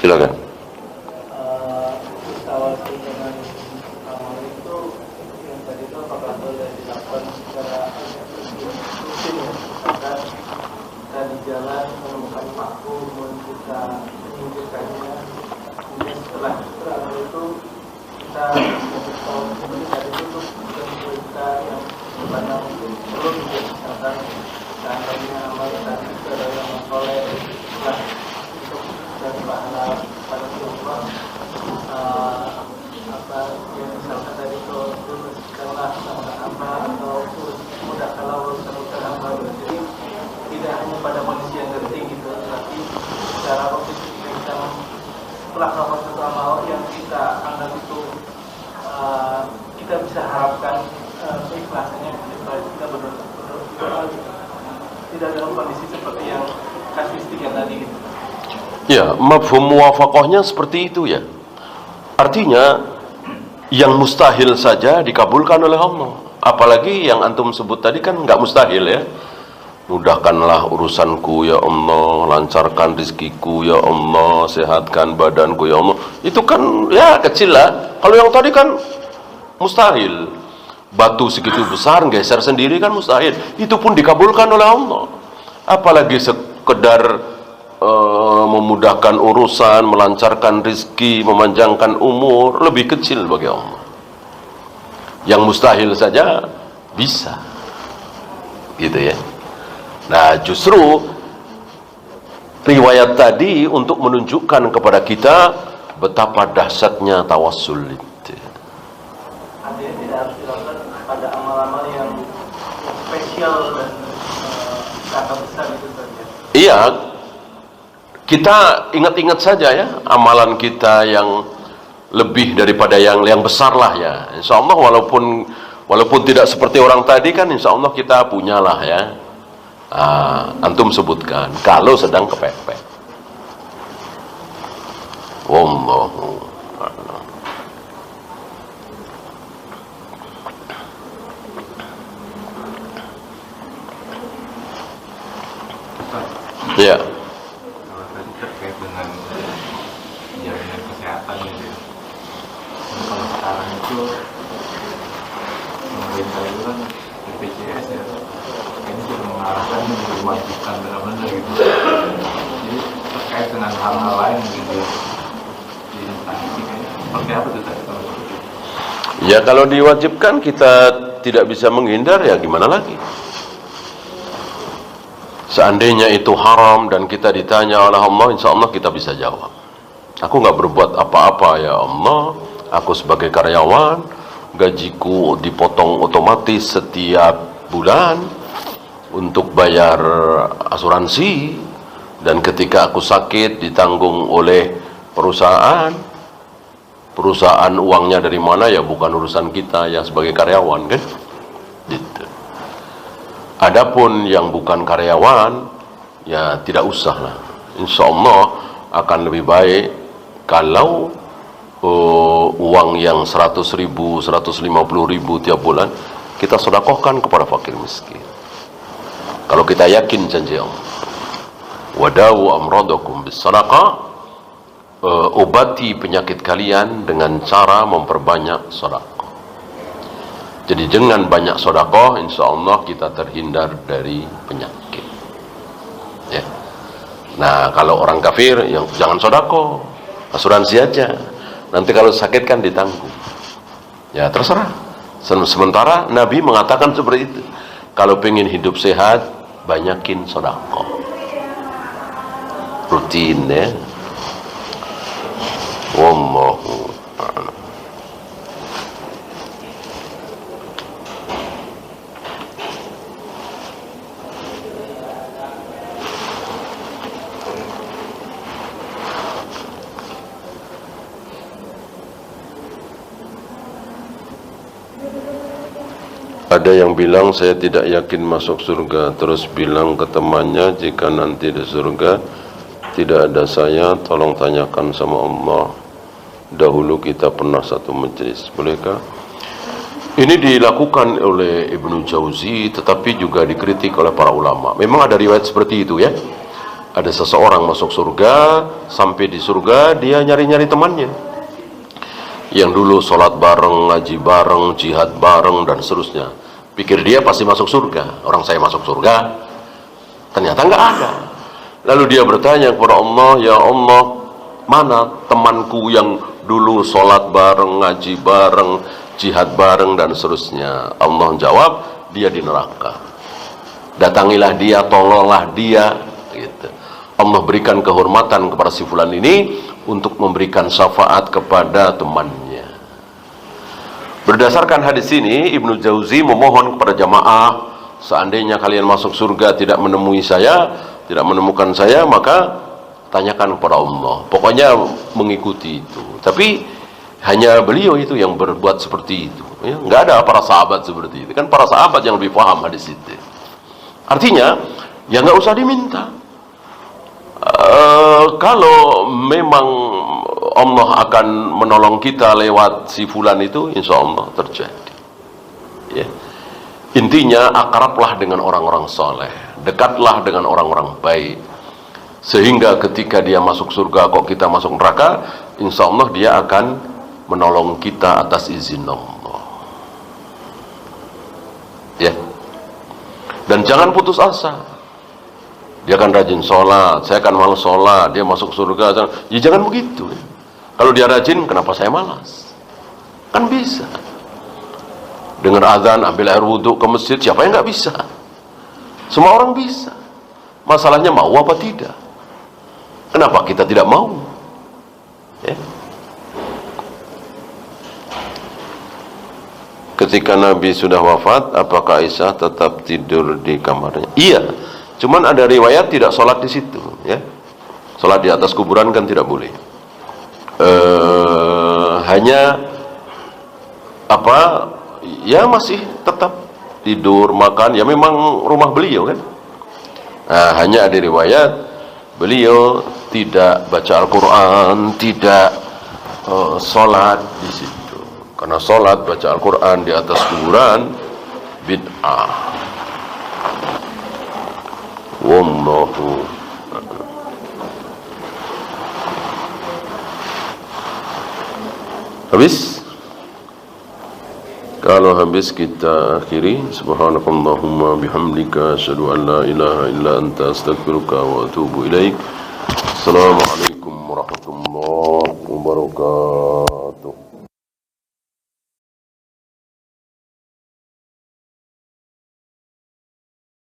Silakan. Tawassul dengan amal itu yang tadi itu apakah boleh dilakukan secara rutin ya? Misalkan kita di jalan menemukan paku, kita menunjukkannya, kemudian setelah beramal itu kita seperti tadi itu kita yang berbandang itu perlu misalkan seandainya amal tadi itu adalah yang soleh lah untuk dari pahala pada Allah. Apa yang misalkan tadi itu uruskanlah apa atau mudahkanlah urusan apa, jadi tidak hanya pada kondisi yang genting gitu, tapi secara objektif kita melakukan satu amal yang kita anggap itu kita bisa harapkan keikhlasannya kita berdoa tidak dalam kondisi seperti yang kasuistik yang tadi gitu. Ya, mafhum muwafaqahnya seperti itu ya. Artinya yang mustahil saja dikabulkan oleh Allah. Apalagi yang antum sebut tadi kan nggak mustahil ya. Mudahkanlah urusanku ya Allah, lancarkan rizkiku ya Allah, sehatkan badanku ya Allah. Itu kan ya kecil lah. Kalau yang tadi kan mustahil. Batu segitu besar geser sendiri kan mustahil. Itu pun dikabulkan oleh Allah. Apalagi sekedar memudahkan urusan, melancarkan rizki, memanjangkan umur, lebih kecil bagi Allah. Yang mustahil saja bisa, gitu ya. Nah, justru riwayat tadi untuk menunjukkan kepada kita betapa dahsyatnya tawassul itu. Artinya tidak harus dilakukan pada amal-amal yang spesial dan kata besar itu saja. Iya. Kita ingat-ingat saja ya amalan kita yang lebih daripada yang besar lah ya. Insya Allah walaupun tidak seperti orang tadi kan, insya Allah kita punyalah ya. Antum sebutkan kalau sedang kepepet. Wallahu a'lam. Ya. Terkait dengan jaminan kesehatan gitu. Kalau sekarang itu pemerintah itu kan BPJS ya, ini sudah mengarahkan diwajibkan benar-benar gitu. Jadi terkait dengan hal-hal lain gitu di instansi kayaknya seperti apa tuh tadi kalau seperti itu? Ya kalau diwajibkan kita tidak bisa menghindar ya gimana lagi. Seandainya itu haram dan kita ditanya oleh Allah, insya Allah kita bisa jawab. Aku nggak berbuat apa-apa ya Allah. Aku sebagai karyawan, gajiku dipotong otomatis setiap bulan untuk bayar asuransi. Dan ketika aku sakit ditanggung oleh perusahaan. Perusahaan uangnya dari mana ya bukan urusan kita yang sebagai karyawan kan. Gitu. Adapun yang bukan karyawan, ya tidak usah lah. Insya Allah akan lebih baik kalau uang yang 100.000, 150.000 tiap bulan kita sedekahkan kepada fakir miskin. Kalau kita yakin janji Allah. Wadawu amradakum bis-sadaqah, obati penyakit kalian dengan cara memperbanyak sedekah. Jadi dengan banyak sedekah, insya Allah kita terhindar dari penyakit. Ya. Nah, kalau orang kafir, yang jangan sedekah, asuransi aja. Nanti kalau sakit kan ditanggung. Ya terserah. Sementara Nabi mengatakan seperti itu. Kalau pengen hidup sehat, banyakin sedekah. Rutin ya. Wallahu a'lam. Ada yang bilang saya tidak yakin masuk surga, terus bilang ke temannya jika nanti di surga tidak ada saya, tolong tanyakan sama Allah. Dahulu kita pernah satu majelis, bolehkah? Ini dilakukan oleh Ibnu Jauzi, tetapi juga dikritik oleh para ulama. Memang ada riwayat seperti itu ya. Ada seseorang masuk surga, sampai di surga dia nyari-nyari temannya yang dulu sholat bareng, ngaji bareng, jihad bareng, dan seterusnya. Pikir dia pasti masuk surga. Orang saya masuk surga, ternyata nggak ada. Lalu dia bertanya kepada Allah, ya Allah, mana temanku yang dulu sholat bareng, ngaji bareng, jihad bareng, dan seterusnya. Allah jawab, dia di neraka. Datangilah dia, tolonglah dia, gitu. Allah berikan kehormatan kepada si fulan ini untuk memberikan syafaat kepada temannya. Berdasarkan hadis ini, Ibnu Jauzi memohon kepada jamaah, seandainya kalian masuk surga tidak menemui saya, tidak menemukan saya, maka tanyakan kepada Allah. Pokoknya mengikuti itu. Tapi hanya beliau itu yang berbuat seperti itu. Ya, nggak ada para sahabat seperti itu. Kan para sahabat yang lebih paham hadis itu. Artinya, ya nggak usah diminta. Kalau memang Allah akan menolong kita lewat si fulan itu, insya Allah terjadi. Ya. Intinya akrablah dengan orang-orang soleh, dekatlah dengan orang-orang baik, sehingga ketika dia masuk surga kok kita masuk neraka, insya Allah dia akan menolong kita atas izin Allah. Ya. Dan jangan putus asa. Dia akan rajin sholat, saya akan malas sholat, dia masuk surga. Ya jangan begitu. Kalau dia rajin, kenapa saya malas? Kan bisa. Dengar azan, ambil air wudhu ke masjid, siapa yang nggak bisa? Semua orang bisa. Masalahnya mau apa tidak? Kenapa kita tidak mau? Ya. Ketika Nabi sudah wafat, apakah Aisyah tetap tidur di kamarnya? Iya. Cuman ada riwayat tidak sholat di situ, ya. Sholat di atas kuburan kan tidak boleh. Hanya apa? Ya masih tetap tidur, makan. Ya memang rumah beliau kan. Nah, hanya ada riwayat beliau tidak baca Al-Quran, tidak sholat di situ. Karena sholat baca Al-Quran di atas kuburan bid'ah. Wallahu habis? Kalau habis kita akhiri. Subhanakallahumma bihamdika asyhadu an la ilaha illa anta astaghfiruka wa atubu ilaik. Assalamualaikum.